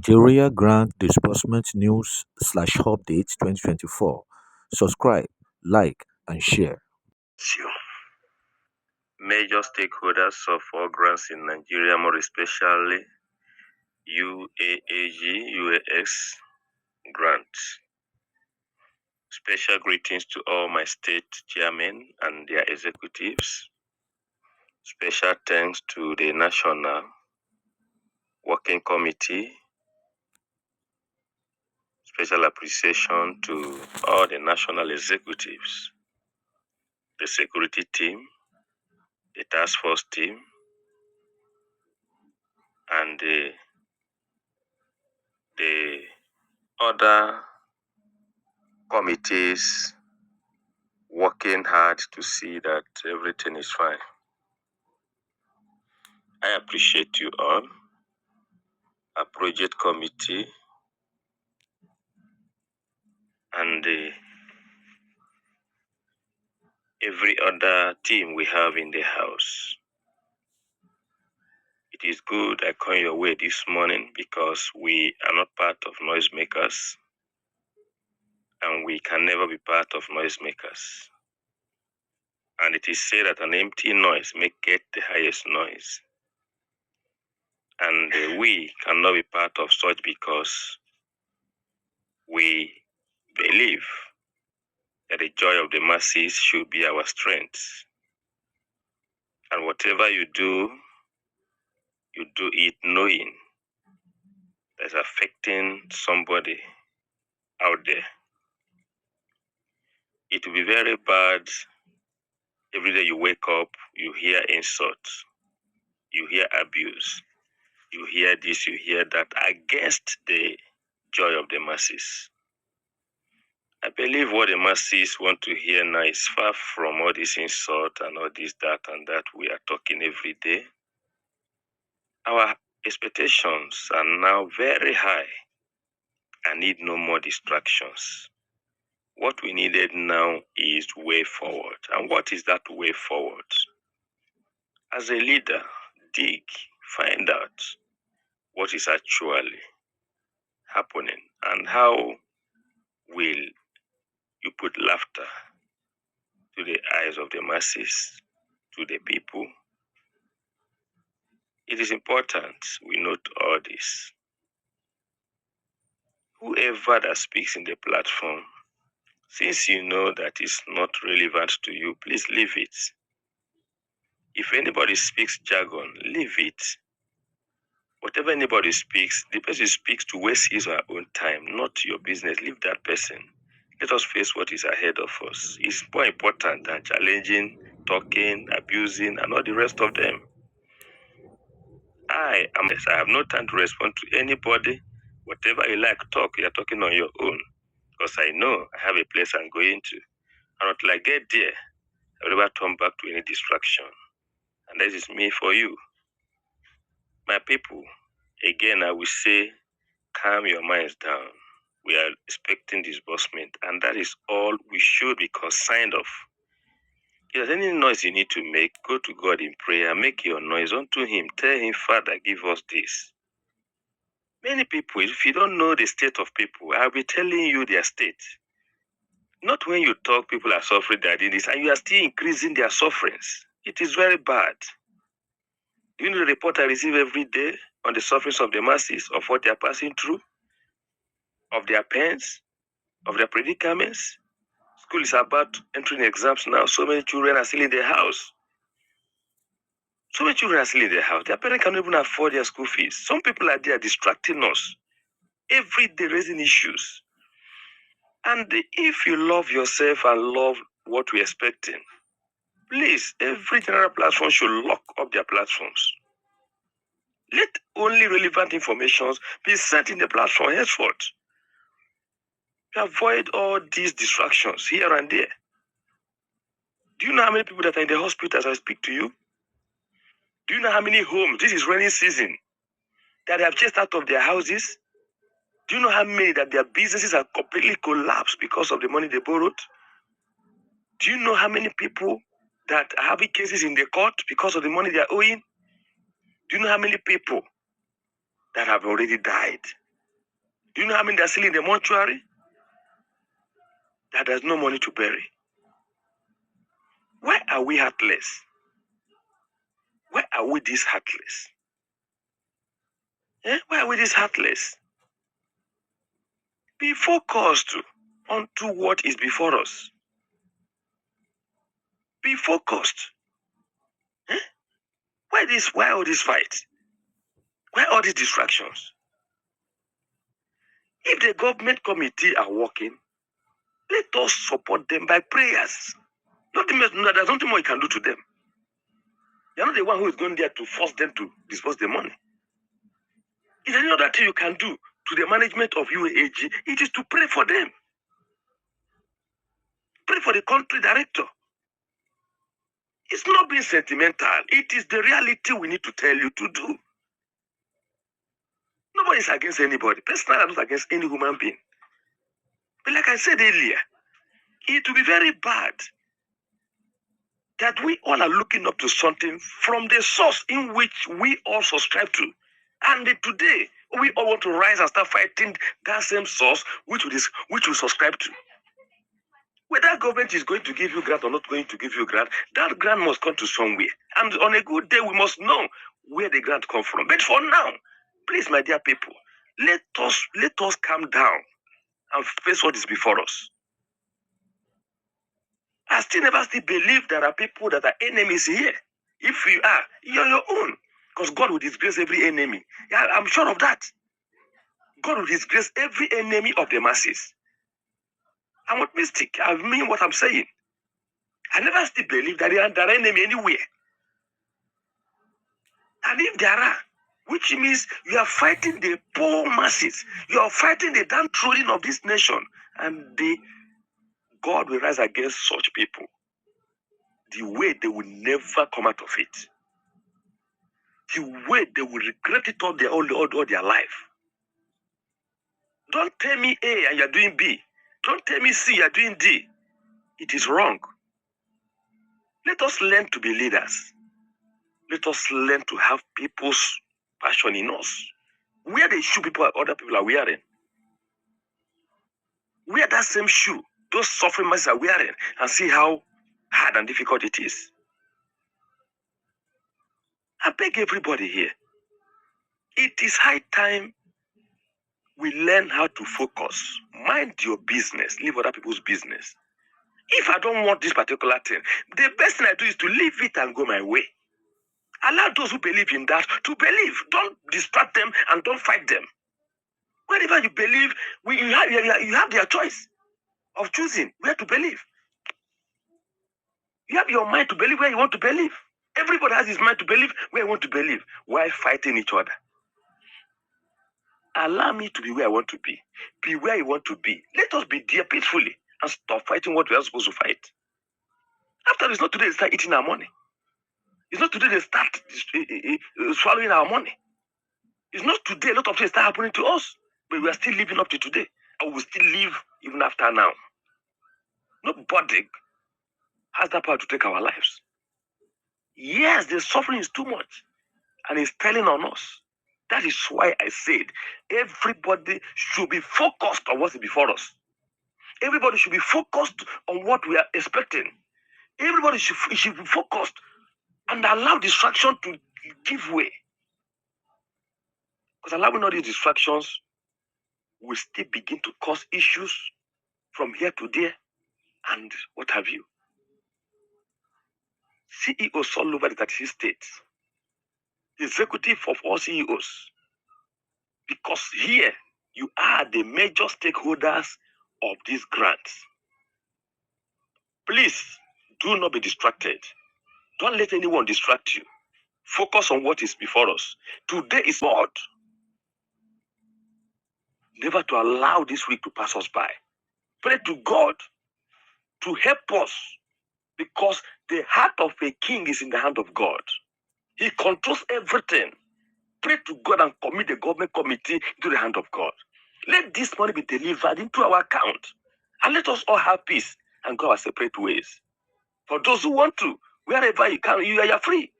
Nigeria Grant Disbursement News/Updates 2024. Subscribe, like, and share. Major stakeholders of all grants in Nigeria, more especially Uaag, UAX grants. Special greetings to all my state chairmen and their executives. Special thanks to the National Working Committee. Special appreciation to all the national executives, the security team, the task force team, and the other committees working hard to see that everything is fine. I appreciate you all, our project committee, and every other team we have in the house. It is good I come your way this morning because we are not part of noisemakers, and we can never be part of noisemakers. And it is said that an empty noise may get the highest noise. And we cannot be part of such because we believe that the joy of the masses should be our strength. And whatever you do it knowing that's affecting somebody out there. It will be very bad every day you wake up, you hear insults, you hear abuse, you hear this, you hear that against the joy of the masses. I believe what the masses want to hear now is far from all this insult and all this, that, and that we are talking every day. Our expectations are now very high and need no more distractions. What we needed now is way forward. And what is that way forward? As a leader, dig, find out what is actually happening and how will you put laughter to the eyes of the masses, to the people. It is important we note all this. Whoever that speaks in the platform, since you know that is not relevant to you, please leave it. If anybody speaks jargon, leave it. Whatever anybody speaks, the person speaks to waste his or her own time, not your business. Leave that person. Let us face what is ahead of us. It's more important than challenging, talking, abusing, and all the rest of them. I have no time to respond to anybody. Whatever you like, talk. You're talking on your own. Because I know I have a place I'm going to. And until I get there, I will never turn back to any distraction. And that is me for you. My people, again, I will say, calm your minds down. We are expecting disbursement, and that is all we should be concerned of. If there's any noise you need to make, go to God in prayer, make your noise unto Him. Tell Him, Father, give us this. Many people, if you don't know the state of people, I'll be telling you their state. Not when you talk, people are suffering, they are doing this, and you are still increasing their sufferings. It is very bad. Do you know the report I receive every day on the sufferings of the masses, of what they are passing through, of their pains, of their predicaments? School is about entering exams now. So many children are still in their house. So many children are still in their house. Their parents cannot even afford their school fees. Some people are there distracting us, every day raising issues. And if you love yourself and love what we're expecting, please, every general platform should lock up their platforms. Let only relevant information be sent in the platform henceforth. Avoid all these distractions here and there. Do you know how many people that are in the hospital as I speak to you? Do you know how many homes, this is rainy season, that they have chased out of their houses? Do you know how many that their businesses are completely collapsed because of the money they borrowed? Do you know how many people that are having cases in the court because of the money they are owing? Do you know how many people that have already died? Do you know how many they're still in the mortuary? That there's no money to bury. Why are we heartless? Why are we this heartless? Why are we this heartless? Be focused onto what is before us. Be focused. Why all this fight? Why all these distractions? If the government committee are working, let us support them by prayers. There's nothing more you can do to them. You're not the one who is going there to force them to disburse the money. Is there any other thing you can do to the management of Uaag? It is to pray for them. Pray for the country director. It's not being sentimental. It is the reality we need to tell you to do. Nobody is against anybody. Personally, I'm not against any human being. But like I said earlier, it will be very bad that we all are looking up to something from the source in which we all subscribe to. And today, we all want to rise and start fighting that same source which we subscribe to. Whether government is going to give you grant or not going to give you grant, that grant must come to somewhere. And on a good day, we must know where the grant comes from. But for now, please, my dear people, let us calm down and face what is before us. I still never believe there are people that are enemies here. If you are, you're your own. Because God will disgrace every enemy. Yeah, I'm sure of that. God will disgrace every enemy of the masses. I'm not mystic. I mean what I'm saying. I never still believe that there are enemy anywhere. And if there are, which means you are fighting the poor masses. You are fighting the downtrodden of this nation. And God will rise against such people. The way they will never come out of it. The way they will regret it all their life. Don't tell me A and you're doing B. Don't tell me C, you're doing D. It is wrong. Let us learn to be leaders. Let us learn to have people's passion in us. Wear the shoe other people are wearing. Wear that same shoe those suffering masses are wearing and see how hard and difficult it is. I beg everybody here. It is high time we learn how to focus. Mind your business. Leave other people's business. If I don't want this particular thing, the best thing I do is to leave it and go my way. Allow those who believe in that to believe. Don't distract them and don't fight them. Wherever you believe, you have their choice of choosing where to believe. You have your mind to believe where you want to believe. Everybody has his mind to believe where you want to believe. Why fighting each other? Allow me to be where I want to be. Be where you want to be. Let us be there peacefully and stop fighting what we are supposed to fight. After it's not today they start eating our money. It's not today they start swallowing our money. It's not today a lot of things start happening to us, but we are still living up to today. And we will still live even after now. Nobody has that power to take our lives. Yes, the suffering is too much. And it's telling on us. That is why I said everybody should be focused on what's before us. Everybody should be focused on what we are expecting. Everybody should be focused and allow distraction to give way. Because allowing all these distractions will still begin to cause issues from here to there and what have you. CEOs all over the 36 states, executive of all CEOs, because here you are the major stakeholders of these grants. Please do not be distracted. Don't let anyone distract you. Focus on what is before us. Today is God. Never to allow this week to pass us by. Pray to God to help us because the heart of a king is in the hand of God. He controls everything. Pray to God and commit the government committee into the hand of God. Let this money be delivered into our account. And let us all have peace and go our separate ways. For those who want to, wherever you can, you are free.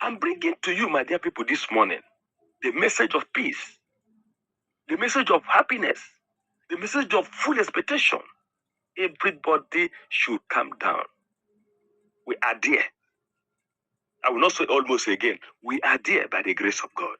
I'm bringing to you, my dear people, this morning the message of peace, the message of happiness, the message of full expectation. Everybody should calm down. We are there. I will not say almost again. We are there by the grace of God.